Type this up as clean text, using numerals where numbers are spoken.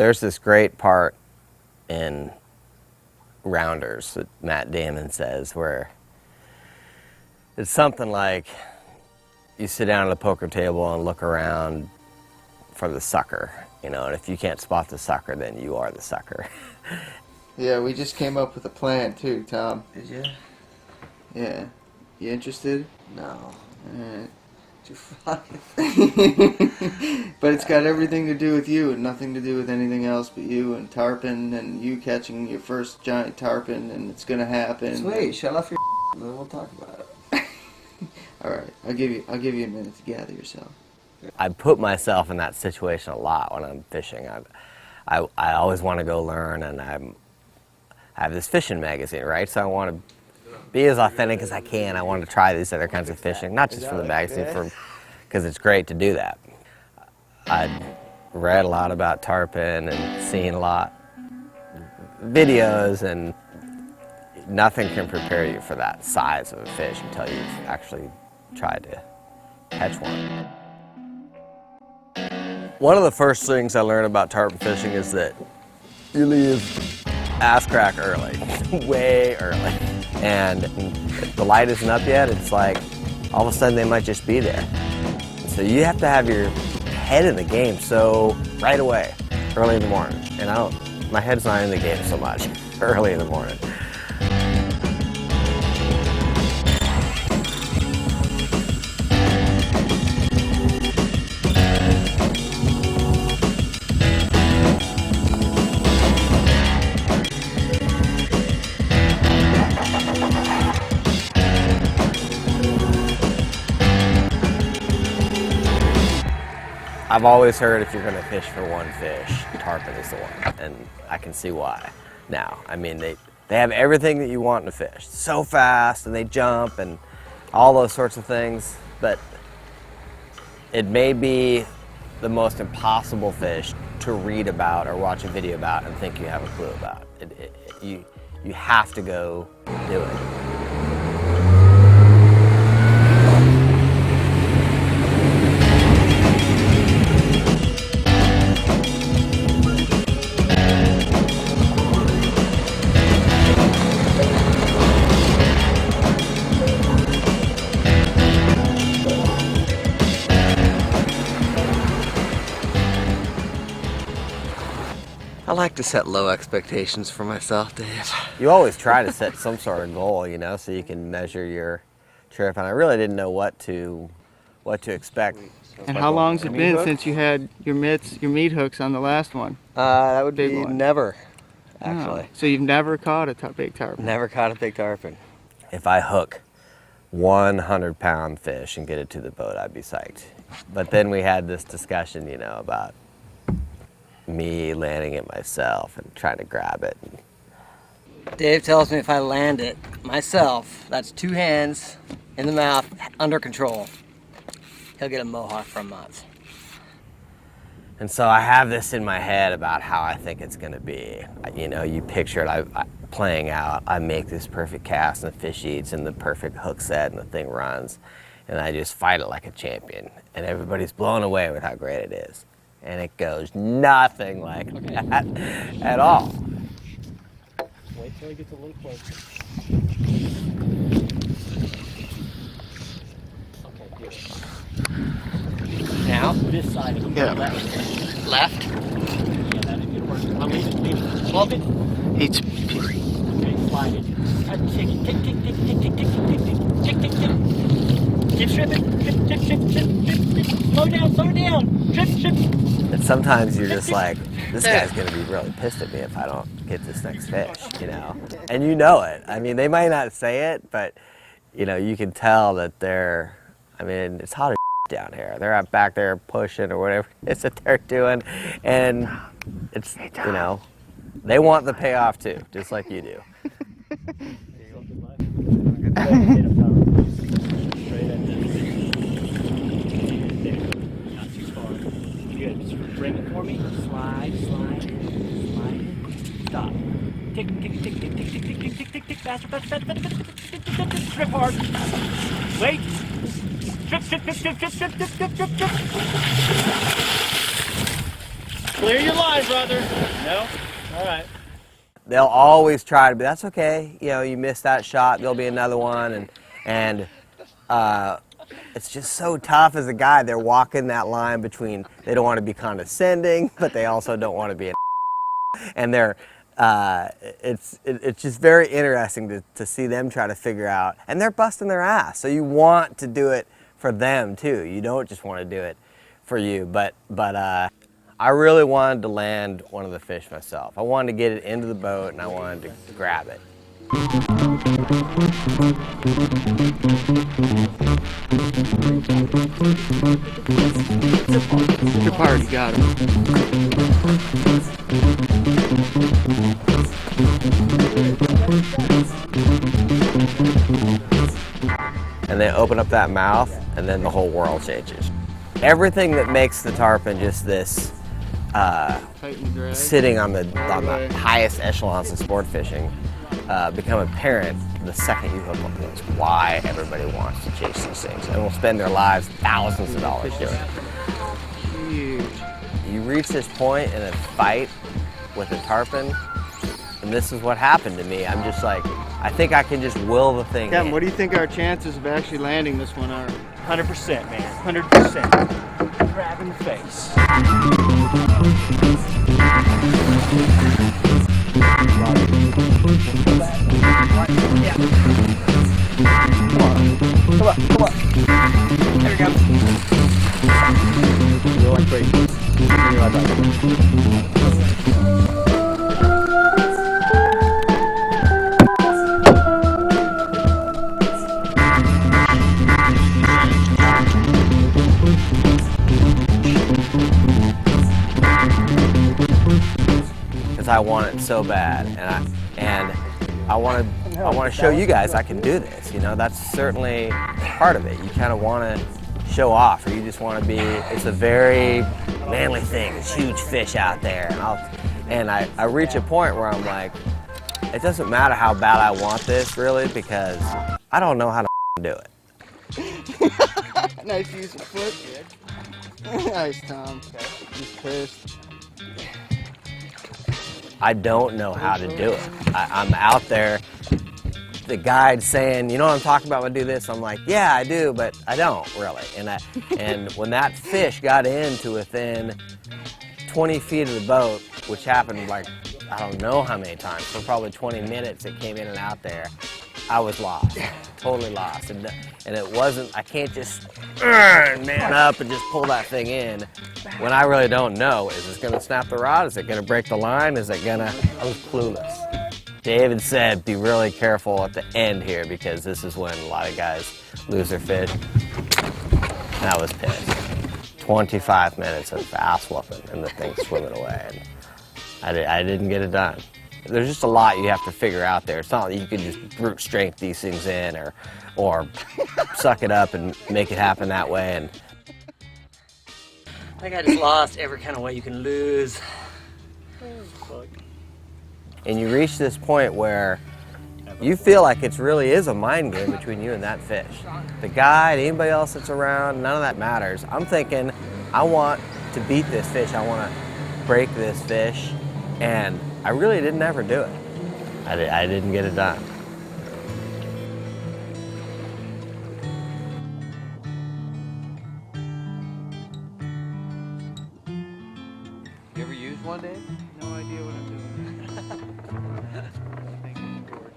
There's this great part in Rounders that Matt Damon says where it's something like you sit down at a poker table and look around for the sucker, you know, and if you can't spot the sucker, then you are the sucker. Yeah, we just came up with a plan too, Tom. Did you? Yeah. You interested? No. Alright. Too funny. But it's got everything to do with you and nothing to do with anything else but you and Tarpon and you catching your first giant tarpon, and it's gonna happen. Sweet, shut off your and then we'll talk about it. Alright, I'll give you a minute to gather yourself. I put myself in that situation a lot when I'm fishing. I always want to go learn, and I have this fishing magazine, right? So I want to be as authentic as I can. I want to try these other kinds of fishing, not just for the magazine, because it's great to do that. I'd read a lot about tarpon and seen a lot videos, and nothing can prepare you for that size of a fish until you've actually tried to catch one. One of the first things I learned about tarpon fishing is that you leave ass crack early, way early. And if the light isn't up yet, it's like all of a sudden they might just be there. So you have to have your head in the game so right away, early in the morning. And my head's not in the game so much early in the morning. I've always heard if you're going to fish for one fish, tarpon is the one, and I can see why now. I mean, they have everything that you want in a fish. So fast, and they jump, and all those sorts of things, but it may be the most impossible fish to read about or watch a video about and think you have a clue about. You have to go do it. I like to set low expectations for myself, Dave. You always try to set some sort of goal, you know, so you can measure your trip. And I really didn't know what to expect. And how long's it been since you had your meat hooks on the last one? That would Big be one. never, actually. Oh, so you've never caught a big tarpon? Never caught a big tarpon. If I hook 100-pound fish and get it to the boat, I'd be psyched. But then we had this discussion, you know, about me landing it myself and trying to grab it. Dave tells me if I land it myself, that's 2 hands in the mouth, under control, he'll get a mohawk for a month. And so I have this in my head about how I think it's gonna be. You know, you picture it playing out. I make this perfect cast and the fish eats and the perfect hook set and the thing runs. And I just fight it like a champion. And everybody's blown away with how great it is. And it goes nothing like that at all. Wait till he gets a little closer. Okay, good. Now? This side of him. Yeah. Left? Yeah, that'd be worse. I'll leave it. Flip it. It's Okay, slide it. Tick, tick, tick, tick, tick, tick, tick, tick, tick, tick, tick. Keep stripping. Strip. Slow down. Strip. And sometimes you're just like, this guy's gonna be really pissed at me if I don't get this next fish, you know? And you know it. I mean, they might not say it, but you know, you can tell that it's hot as down here. They're back there pushing or whatever it is that they're doing. And it's, you know, they want the payoff too, just like you do. Bring it for me. Slide. Stop. Tick, tick, tick, tick, tick, tick, tick, tick, tick, tick, tick, faster. Strip hard. Wait. Strip. Clear your line, brother. No? All right. They'll always try to be, that's okay, you know, you missed that shot, there'll be another one, and it's just so tough as a guy. They're walking that line between, they don't want to be condescending, but they also don't want to be an and they're, it's just very interesting to see them try to figure out, and they're busting their ass, so you want to do it for them too. You don't just want to do it for you, but I really wanted to land one of the fish myself. I wanted to get it into the boat and I wanted to grab it. Good part, you got it. And they open up that mouth and then the whole world changes. Everything that makes the tarpon just this sitting on the highest echelons of sport fishing become apparent the second you hook one. That's why everybody wants to chase these things and will spend their lives thousands of dollars doing it. Huge. You reach this point in a fight with a tarpon, and this is what happened to me. I'm just like, I think I can just will the thing Kevin, in. what do you think our chances of actually landing this one are? 100%, man. 100%. Grab in the face. Yeah. Come on. There we go. You're like crazy. Because I want it so bad, and I want to show you guys I can do this. You know, that's certainly part of it. You kind of want to show off, or you just want to be. It's a very manly thing. There's huge fish out there, and I reach a point where I'm like, it doesn't matter how bad I want this, really, because I don't know how to do it. Nice use of foot. Nice, Tom. He's pissed. I don't know how to do it. I'm out there, the guide's saying, you know what I'm talking about when I do this? I'm like, yeah, I do, but I don't really. And when that fish got into within 20 feet of the boat, which happened like, I don't know how many times, for probably 20 minutes it came in and out there, I was lost, totally lost. And it wasn't, I can't just man up and just pull that thing in when I really don't know. Is it gonna snap the rod? Is it gonna break the line? Is it gonna, I was clueless. David said, be really careful at the end here because this is when a lot of guys lose their fish. And I was pissed. 25 minutes of ass whooping and the thing swimming away. And I didn't get it done. There's just a lot you have to figure out there. It's not that you can just brute strength these things in or suck it up and make it happen that way. And I think I just lost every kind of way you can lose. you reach this point where you feel like it really is a mind game between you and that fish. The guide, anybody else that's around, none of that matters. I'm thinking, I want to beat this fish. I want to break this fish. And I really didn't ever do it. I didn't get it done. You ever use one, Dave? No idea what I'm doing. I think it's bored.